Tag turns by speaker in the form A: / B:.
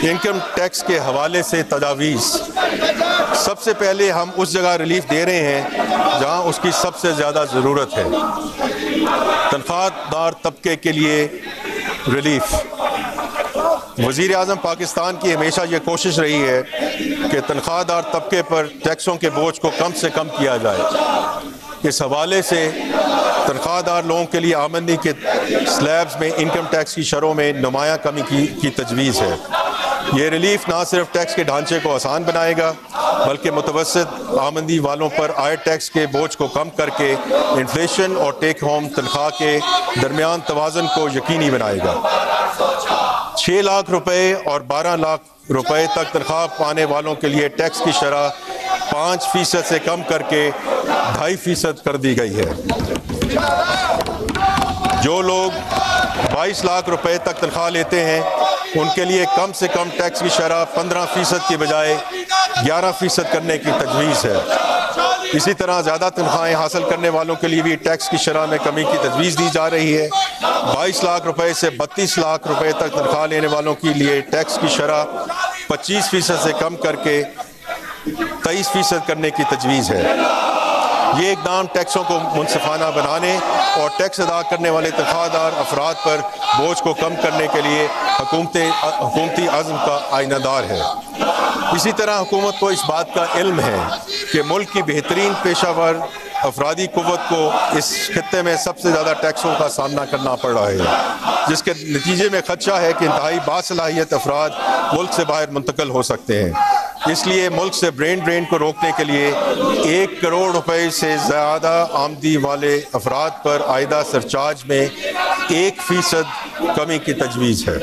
A: Income tax کے حوالے سے تجاویز۔ سب سے پہلے ہم اس جگہ ریلیف دے رہے ہیں جہاں اس کی سب سے زیادہ ضرورت ہے۔ تنخواہ دار طبقے کے لیے ریلیف۔ وزیر اعظم پاکستان کی ہمیشہ یہ کوشش رہی ہے کہ تنخواہ دار طبقے پر ٹیکسوں کے بوجھ کو کم سے کم کیا جائے۔ اس حوالے سے تنخواہ دار لوگوں کے لیے آمدنی کے سلیبز میں انکم ٹیکس کی شرحوں میں نمایاں کمی کی تجویز ہے۔ یہ ریلیف نہ صرف ٹیکس کے ڈھانچے کو آسان بنائے گا بلکہ متوسط آمدنی والوں پر عائد ٹیکس کے بوجھ کو کم کر کے انفلیشن اور ٹیک ہوم تنخواہ کے درمیان توازن کو یقینی بنائے گا۔ 6 لاکھ روپے اور 12 لاکھ روپے تک تنخواہ پانے والوں کے لیے ٹیکس کی شرح 5% سے کم کر کے 2.5% کر دی گئی ہے۔ جو لوگ 22 لاکھ روپے تک تنخواہ لیتے ہیں ان کے لیے کم سے کم ٹیکس کی شرح 15% کی بجائے 11% کرنے کی تجویز ہے۔ اسی طرح زیادہ تنخواہیں حاصل کرنے والوں کے لیے بھی ٹیکس کی شرح میں کمی کی تجویز دی جا رہی ہے۔ 22 لاکھ روپے سے 32 لاکھ روپے تک تنخواہ لینے والوں کے لیے ٹیکس کی شرح 25% سے کم کر کے 23% کرنے کی تجویز ہے۔ یہ اقدام ٹیکسوں کو منصفانہ بنانے اور ٹیکس ادا کرنے والے تنخواہ دار افراد پر بوجھ کو کم کرنے کے لیے حکومتی عزم کا آئینہ دار ہے۔ اسی طرح حکومت کو اس بات کا علم ہے کہ ملک کی بہترین پیشہ ور افرادی قوت کو اس خطے میں سب سے زیادہ ٹیکسوں کا سامنا کرنا پڑ رہا ہے، جس کے نتیجے میں خدشہ ہے کہ انتہائی باصلاحیت افراد ملک سے باہر منتقل ہو سکتے ہیں۔ اس لیے ملک سے برین ڈرین کو روکنے کے لیے 1 کروڑ روپے سے زیادہ آمدنی والے افراد پر عائدہ سرچارج میں 1% کمی کی تجویز ہے۔